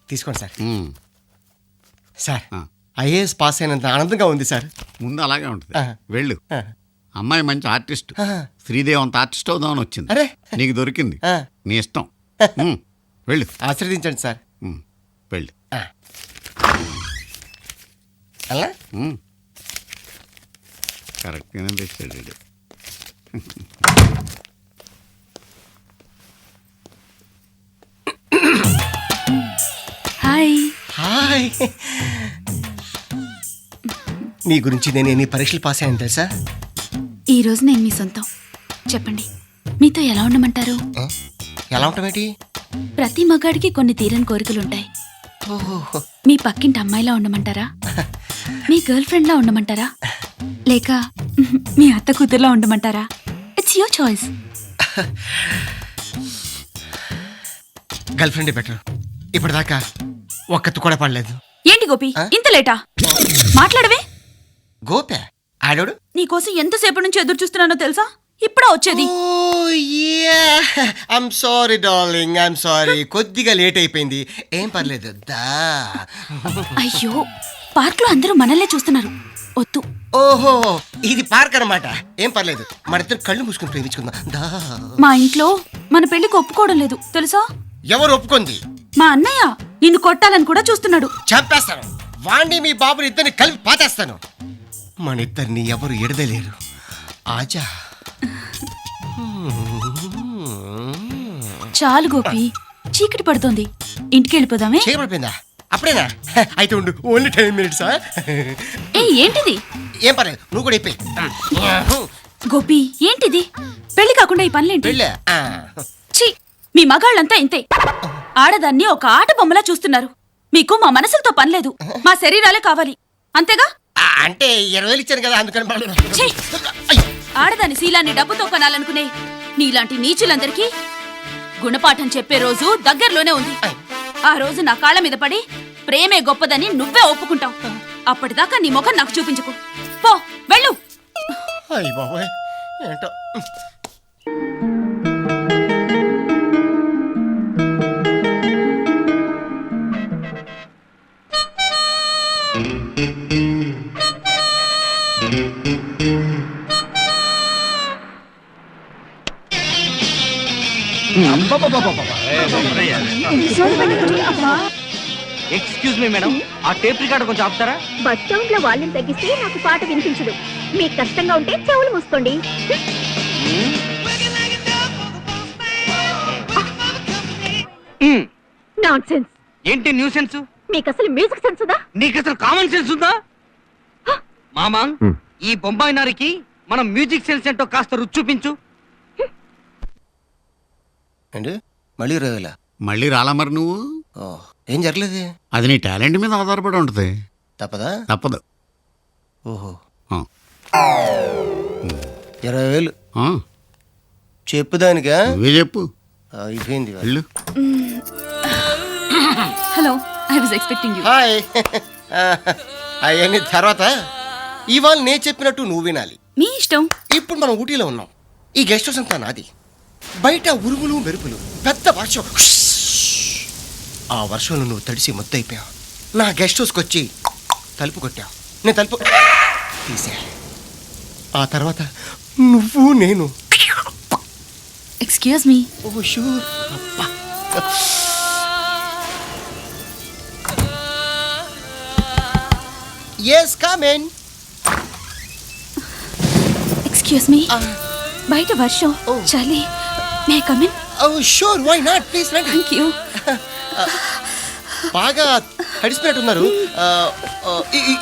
తీసుకోండి sir. Sir IAS pass అయినంత ఆనందంగా ఉంది సార్. ముందు అలాగే ఉంటుంది. వెళ్ళు. అమ్మాయి మంచి ఆర్టిస్ట్, శ్రీదేవి అంత ఆర్టిస్ట్ అవుదామని వచ్చింది. అరే నీకు దొరికింది. నీ ఇష్టం. వెళ్ళు. ఆశీర్వదించండి సార్. వెళ్ళు. అలా కరెక్ట్గానే తెచ్చాడు. హాయ్. హాయ్. మీ గురించి నేను ఎన్ని పరీక్షలు పాస్ అయ్యాను తెలుసా? ఈరోజు నేను మీ సొంతం. చెప్పండి, మీతో ఎలా ఉండమంటారు? ఎలా ఉంటామేటి? ప్రతి మగాడికి కొన్ని తీరని కోరికలుంటాయి. మీ పక్కింటి అమ్మాయిలా ఉండమంటారా? మీ గర్ల్ ఫ్రెండ్లా ఉండమంటారా? లేక మీ అత్త కూతురులా ఉండమంటారా? It's your choice. గర్ల్ ఫ్రెండే బెటర్. ఇప్పటిదాకా ఒక్కత్తు కూడా పడలేదు. ఏంటి గోపి ఇంత లేటా? మాట్లాడవే. గోపే ఆడోడు నీకోసం ఎంతసేపు నుంచి ఎదురు చూస్తున్నానో తెలుసా? ఇప్పుడా వచ్చేది? I'm sorry darling, I'm sorry. కొద్దిగా లేట్ అయిపోయింది. ఏం పర్లేదు దా. అయ్యో, పార్క్ లో అందరూ మనల్నే చూస్తున్నారు. వద్దు. ఓహో, ఇది పార్క్ అన్నమాట. ఏం పర్లేదు, మన ఇద్దరు కళ్ళు మూసుకుని ప్రేమించుకుందాం దా. మా ఇంట్లో మన పెళ్లికి ఒప్పుకోవడం లేదు తెలుసా? ఎవరు ఒప్పుకుంది? మా అన్నయ్య నిన్ను కొట్టాలని కూడా చూస్తున్నాడు. చంపేస్తాను వాణ్ణి, మీ బాబుని ఇద్దరిని కలిపి పాతేస్తాను. మన ఇద్దరిని ఎవరు ఎడదలేరు. ఆజా. చాలు గోపి, చీకటి పడుతోంది. ఇంటికి వెళ్ళిపోదామే. చేయబడిపోయిందా? అప్పుడేనా? అయితే ఉండు, ఓన్లీ 10 minutes. ఏంటిది? ఏం పర్లేదు, నువ్వు కూడా అయిపోయి. గోపి ఏంటిది? పెళ్లి కాకుండా ఈ పనులేంటి? వెళ్ళా. ఛీ, మీ మగాళ్ళంతా ఇంతే. ఆడదాన్ని ఒక ఆట బొమ్మలా చూస్తున్నారు. మీకు మా మనసులతో పనిలేదు, మా శరీరాలే కావాలి. అంతేగా? అంటే 20,000 ఇచ్చాను కదా, అందుకని. ఛీ, ఆడదాని శీలాన్ని డబ్బుతో కొనాలనుకునే నీలాంటి నీచులందరికీ గుణపాఠం చెప్పే రోజు దగ్గరలోనే ఉంది. ఆ రోజు నా కాళ్ళ మీద పడి ప్రేమే గొప్పదని నువ్వే ఒప్పుకుంటావు. అప్పటిదాకా నీ ముఖం నాకు చూపించకు. పో, వెళ్ళు. అయ్య బాబోయ్, ఏంటో. ఎక్స్క్యూజ్ మీ మేడం, ఆ టేప్ రికార్డు కొంచెం ఆపుతారా? బస్ స్టాండ్ లో వాల్యూమ్ తగ్గిస్తే నాకు పాట వినిపించదు. మీకు కష్టంగా ఉంటే చెవులు మూసుకోండి. నాన్సెన్స్. ఏంటి న్యూ సెన్స్? మీకు అసలు మ్యూజిక్ సెన్స్ ఉందా? నీకు అసలు కామన్ సెన్స్ ఉందా? మామా, ఈ బొంబాయి నారికి మనం మ్యూజిక్ సెన్స్ ఏంటో కాస్త రుచి చూపించు. అండి మళ్ళీ రావాలా? మళ్ళీ రాలా మరి నువ్వు? ఏం జరగలేదు. అది నీ టాలెంట్ మీద ఆధారపడి ఉంటుంది. తప్పదా? తప్పదు. ఓహో, 20,000 చెప్పుదానికా? నువ్వే చెప్పు. అయిపోయింది. వెళ్ళు. Hello, I was expecting you. Hi. అవన్నీ తర్వాత. ఇవాళ నేను చెప్పినట్టు నువ్వు వినాలి. మీ ఇష్టం. ఇప్పుడు మనం ఊటీలో ఉన్నాం. ఈ గెస్ట్ హౌస్ అంతా నాది. బయట ఉరుములు మెరుపులు, పెద్ద వర్షం. ఆ వర్షంలో నువ్వు తడిసి ముద్దయిపోయావు. నా గెస్ట్ హౌస్కి వచ్చి తలుపు కొట్టావు. నేను తలుపు తీసా. ఆ తర్వాత నువ్వు నేను. Excuse me. Oh sure. అబ్బా. Yes, come in. Excuse me. బయట వర్షం, చలి. May come in? Oh, sure. Why not? Please, రండి. Thank you. బాగా తడిసిపోయినట్టున్నారు.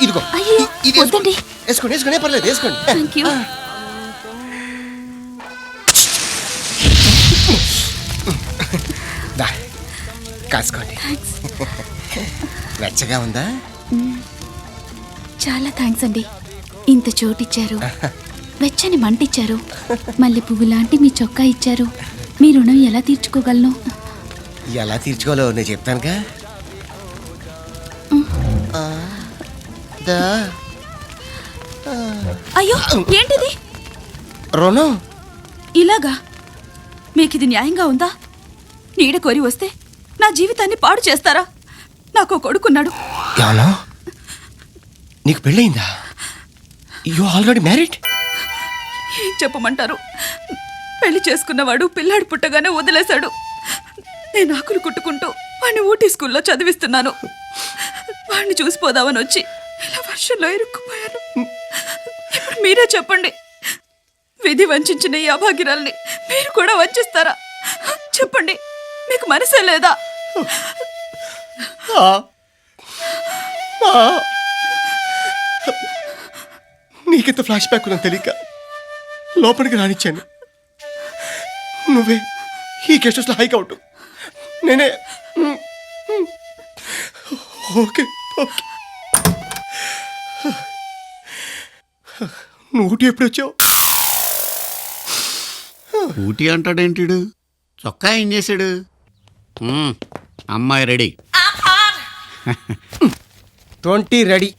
ఇదిగో అయ్యో, ఇది వద్దండి. వేసుకోండి, వేసుకోండి, పర్లేదు, వేసుకోండి. Thank you. దా, కాసుకోండి. వెచ్చగా ఉందా? చాలా థ్యాంక్స్ అండి. ఇంత చోటిచ్చారు, వెచ్చని మంటిచ్చారు, మల్లె పువ్వు లాంటి మీ చొక్కా ఇచ్చారు. మీ రుణం ఎలా తీర్చుకోగలను? ఎలా తీర్చుకోవాలో నేను చెప్తానుగా. అయ్యో, ఏంటిది? రుణం. ఇలాగా? మీకిది న్యాయంగా ఉందా? నీడ కోరి వస్తే నా జీవితాన్ని పాడు చేస్తారా? నాకు కొడుకున్నాడు. యానా నీకు పెళ్ళయిందా? You already married? ఏం చెప్పమంటారు? పెళ్లి చేసుకున్నవాడు పిల్లాడు పుట్టగానే వదిలేశాడు. నేను ఆకులు కుట్టుకుంటూ వాడిని ఊటీ స్కూల్లో చదివిస్తున్నాను. వాడిని చూసిపోదామని వచ్చి ఇలా వర్షంలో ఇరుక్కుపోయాను. ఇప్పుడు మీరే చెప్పండి, విధి వంచిన ఈ అభాగ్యురాల్ని మీరు కూడా వంచిస్తారా? చెప్పండి, మీకు మనసే లేదా? నీకెంత ఫ్లాష్ బ్యాక్ ఉందని తెలియక లోపలికి రానిచ్చాను. నువ్వే ఈ గెస్ట్ హౌస్లో హైక్ అవుట్, నేనే ఓకే ఓకే. నువ్వు ఊటీ ఎప్పుడు వచ్చావు? ఊటీ అంటాడేంటిడు? చొక్కా ఏం చేశాడు? అమ్మాయి రెడీ. 20 రెడీ.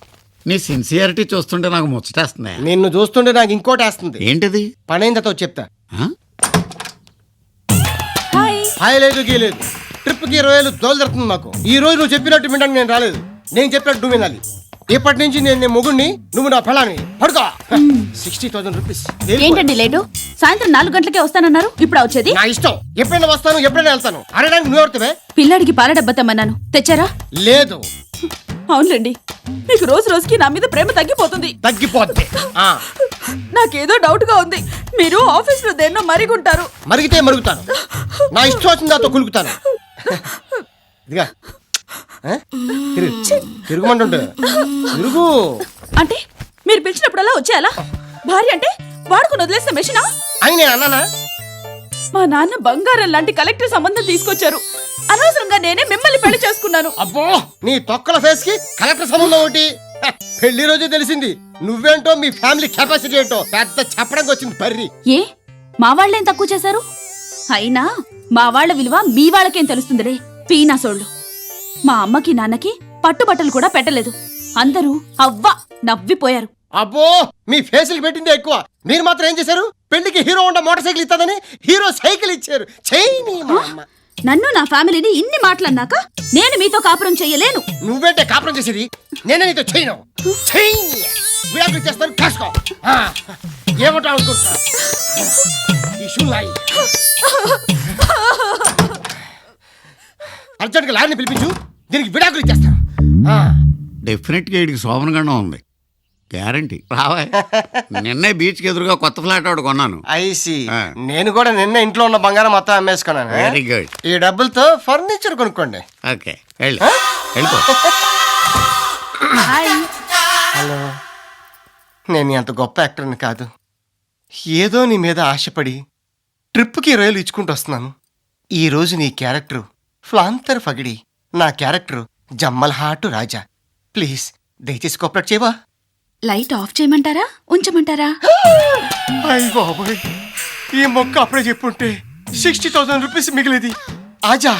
నీ సిన్సియారిటీ చూస్తుంటే నాకు ముచ్చటేస్తుంది. నిన్ను చూస్తుంటే నాకు ఇంకోటి వేస్తుంది. ఏంటిది? పనైందతో చెప్తా. ఆ? హాయ్ లేదు గీ లేదు, ట్రిప్కి 20 ఏళ్ళు దోలు జరుగుతుంది మాకు. ఈ రోజు నువ్వు చెప్పినట్టు వినడానికి నేను రాలేదు. నేను చెప్పినట్టు నువ్వు వినాలి. ఇప్పటి నుంచి నేను మొగుడిని, నువ్వు నా ఫలాన్ని. పడుకో. 60,000 రూపీస్. ఏంటండి లేటు? సాయంత్రం 4 గంటలకే వస్తానన్నారు, ఇప్పుడు వచ్చేది? నా ఇష్టం. ఎప్పుడైనా వస్తాను, ఎప్పుడైనా వెళ్తాను. అడగడానికి నువ్వు ఎవరితోవే? పిల్లాడికి పాల డబ్బా తెమ్మన్నాను, తెచ్చారా? లేదు. అవునులేండి, మీకు రోజు రోజుకి నా మీద ప్రేమ తగ్గిపోతుంది. తగ్గిపోద్ది. నాకేదో డౌట్ గా ఉంది. మీరు ఆఫీస్ లో దేన్నో మరిగుంటారు. మరిగితే మరుగుతాను. నా ఇష్టం వచ్చిన దాంతో కులుకుతాను. ఇదిగా తిరుగుమంటుంటే తిరుగు. అంటే మీరు పిలిచినప్పుడల్లా వచ్చేయాలా? భార్య అంటే వాడుకుని వదిలేసిన మెషినా? అని నేను అన్నానా? మా నాన్న బంగారం లాంటి కలెక్టర్ సంబంధం తీసుకొచ్చారు. అనవసరంగా నేనే మిమ్మల్ని పెళ్లి చేసుకున్నాను. అబ్బో, నీ తొక్కల ఫేస్ కి కలెక్టర్ సంబంధం ఒకటి. పెళ్లి రోజు తెలిసింది నువ్వేంటో, మీ ఫ్యామిలీ కెపాసిటీ ఏంటో. పెద్ద చెప్పడానికి వచ్చింది పర్రి. ఏ మా వాళ్ళేం తక్కువ చేశారు? అయినా మా వాళ్ళ విలువ మీ వాళ్ళకేం తెలుస్తుందిలే, పీనాసోళ్ళు. మా అమ్మకి నాన్నకి పట్టుబట్టలు కూడా పెట్టలేదు. అందరూ అవ్వ నవ్విపోయారు. అబ్బో, మీ ఫేసులు పెట్టిందే ఎక్కువ. మీరు మాత్రం ఏం చేశారు? పెళ్లికి హీరో హోండా మోటార్ సైకిల్ ఇస్తుందని హీరో సైకిల్ ఇచ్చారు. చెయ్యి. నన్ను నా ఫ్యామిలీని ఇన్ని మాటలన్నాక నేను మీతో కాపురం చెయ్యలేను. నువ్వేంటే కాపురం చేసేది? నేనే నీతో చేయను. విడాకులు చేస్తాను, కాసుకో. ఏమంటా అనుకుంటా? ఈ షూలాయి అర్జెంట్గా లారీని పిలిపించు, దీనికి విడాకులు ఇచ్చేస్తాను. డెఫినెట్గా వీడికి శోభనగండం ఉంది, గ్యారంటీ. రావా? నిన్నే బీచ్కి ఎదురుగా కొత్త ఫ్లాట్ ఒకటి కొన్నాను. ఐసి, నేను కూడా నిన్న ఇంట్లో ఉన్న బంగారం మొత్తం అమ్మేసుకున్నాను. Very good. ఈ డబ్బులతో ఫర్నిచర్ కొనుక్కోండి. ఓకే, వెళ్ళిపో. హలో, నేను అంత గొప్ప యాక్టర్ని కాదు. ఏదో నీ మీద ఆశపడి ట్రిప్కి 20 ఏళ్ళు ఇచ్చుకుంటూ వస్తున్నాను. ఈ రోజు నీ క్యారెక్టరు ఫ్లాంతర్ ఫగిడి, నా క్యారెక్టరు జమ్మల్హాటు రాజా. ప్లీజ్ దయచేసి కోఆపరేట్ చేయవా? లైట్ ఆఫ్ చేయమంటారా, ఉంచమంటారా? అయ్య బాబోయ్, ఈ మొక్క అప్పుడే చెప్పుంటే 60,000 రూపీస్ మిగిలేది. ఆజా,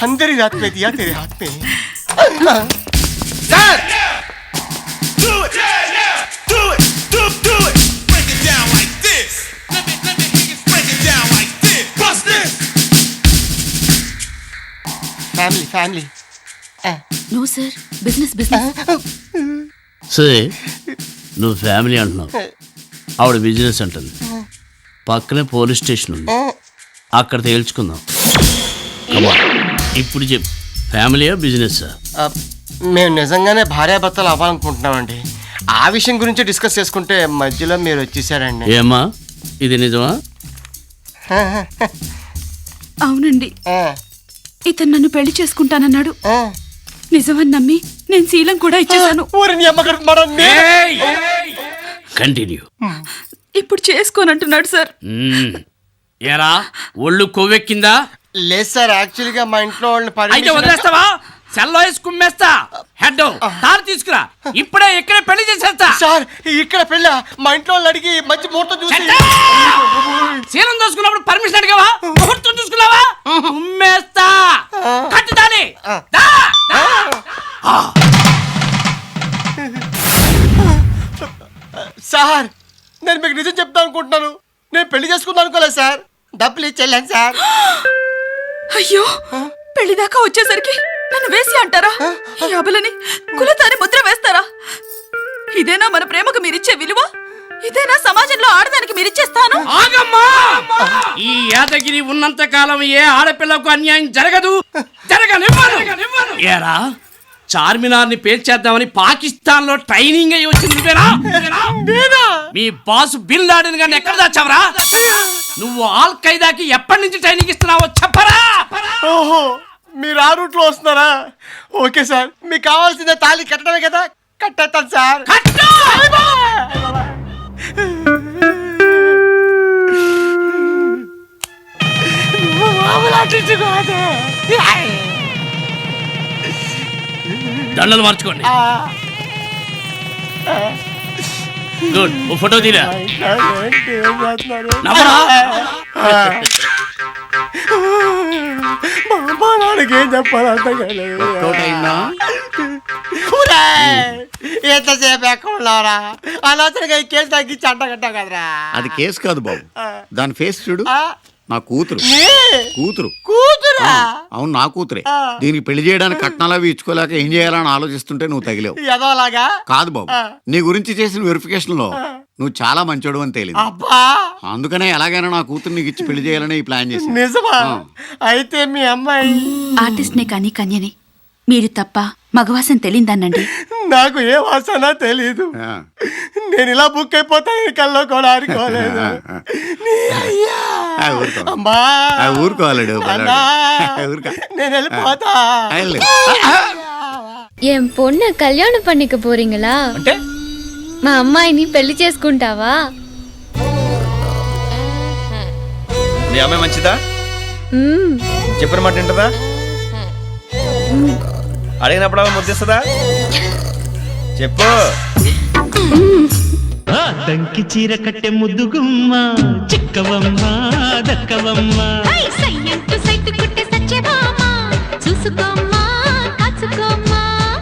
అందరి రాత్ మే దియా తెరే హాత్ మే. Sir, Do it, yeah, do it, do it. Break it down like this. Let me hear you break it down like this. Bust this. Family. No sir, business business. సరే, నువ్వు ఫ్యామిలీ అంటున్నావు, ఆవిడ బిజినెస్ అంటుంది. పక్కనే police station ఉంది, అక్కడ తేల్చుకుందాం. కమా, ఇప్పుడు చెప్పు, ఫ్యామిలీయా బిజినెస్సా? మేము నిజంగానే భార్యాభర్తలు అవ్వాలనుకుంటున్నామండి. ఆ విషయం గురించి డిస్కస్ చేసుకుంటే మధ్యలో మీరు వచ్చేసారండి. ఏమ్మా, ఇది నిజమా? అవునండి, ఇతను నన్ను పెళ్లి చేసుకుంటానన్నాడు. నిజమని నమ్మి నేను శీలం కూడా ఇచ్చేసాను. కంటిన్యూ. ఇప్పుడు చేసుకోనంటున్నాడు సార్. ఏరా, ఒళ్ళు కొవ్వెక్కిందా? లేదు సార్, యాక్చువల్గా మా ఇంట్లో వాళ్ళని అయితే వదిలేస్తావా? సెల్లో వేసి కుమ్మేస్తా. హెడ్ తారు తీసుకురా, ఇప్పుడే ఇక్కడే పెళ్లి చేసేస్తా. సార్, ఇక్కడ పెళ్ళ మా ఇంట్లో వాళ్ళు అడిగి మంచి ముహూర్తం చూసి. శీలం చూసుకున్నప్పుడు పర్మిషన్ అడిగావా? ముహూర్తం చూసుకున్నావా? కుమ్మేస్తా. కట్టుదాని. సార్, నేను మీకు నిజం చెప్తా అనుకుంటున్నాను. నేను పెళ్లి చేసుకుందాం అనుకోలేదు సార్. డబ్బులు ఇచ్చేళ్ళాను సార్. అయ్యో, పెళ్లిదాకా వచ్చేసరికి నన్ను వేసి అంటారా? ఈ అబలని కులతాని ముద్ర వేస్తారా? ఇదేనా మన ప్రేమకు మీరిచ్చే విలువ? ఇదేనా సమాజంలో ఆడదానికి మీరిచ్చే స్థానం? ఆగమ్మా! ఈ యాదగిరి ఉన్నంత కాలం ఏ ఆడపిల్లకు అన్యాయం జరగదు, జరగనివ్వను. ఏరా, చార్మినార్ ని పేల్చేద్దామని పాకిస్తాన్ లో ట్రైనింగ్ అయ్యి వచ్చింది నువ్వేనా? మీ బాస్ బిన్ లాడెన్ గారిని ఎక్కడ దాచావరా? నువ్వు ఆల్ ఖైదాకి ఎప్పటి నుంచి ట్రైనింగ్ ఇస్తున్నావో చెప్పరా? ఓహో, మీరు ఆ రూట్ లో వస్తున్నారా? ఓకే సార్, మీకు కావాల్సిన తాళి కట్టడమే కదా, కట్టేస్తాను సార్. కట్టు! దండలు మార్చుకోండి. గుడ్. ఓ ఫోటో తీరా. నవ్వరా? ఏం చెప్పాలి అర్థం కాలేదు. వర్కౌట్ అయిందా? ఎంతసేపు ఎక్కడ ఉన్నారా? అనవసరంగా ఈ కేసు తగ్గించి అంట కట్టా కదరా. అది కేసు కాదు బాబు, దాని ఫేస్ చూడు. నా కూతురు. కూతురా? అవును, నా కూతురే. దీనికి పెళ్లి చేయడానికి కట్నాలు అవి ఇచ్చుకోలేక ఏం చేయాలని ఆలోచిస్తుంటే నువ్వు తగిలేవు. ఎదోలాగా కాదు బాబు, నీ గురించి చేసిన వెరిఫికేషన్ లో నువ్వు చాలా మంచోడు అని తేలింది. అబ్బా, అందుకనే ఎలాగైనా నా కూతురు నీకు ఇచ్చి పెళ్లి చేయాలని ఈ ప్లాన్ చేసి. నిజమా? అయితే మీ అమ్మాయి ఆర్టిస్ట్ నే కానీ కన్యని మీరు తప్ప మగవాసం తెలియదన్నండి. నాకు ఏ వాసన తెలీదు. నేను ఇలా బుక్ అయిపోతాను కల్లో కూడా అనుకోలేదు. అమ్మా, ఊరుకోవాలడు. నేను వెళ్ళిపోతా. என் பொண்ணை கல்யாணம் பண்ணிக்க போறீங்களா? అంటే మా అమ్మాయిని పెళ్లి చేసుకుంటావా? మీ అమ్మాయి మంచిదా? మ్మ్. చెప్పిన మాట వింటదా? అడిగినప్పుడు ముద్దిస్తుందా? చెప్పు. దంకి చీర కట్టె ముద్దుగుమ్మ చిక్కవమ్మ దక్కవమ్మ.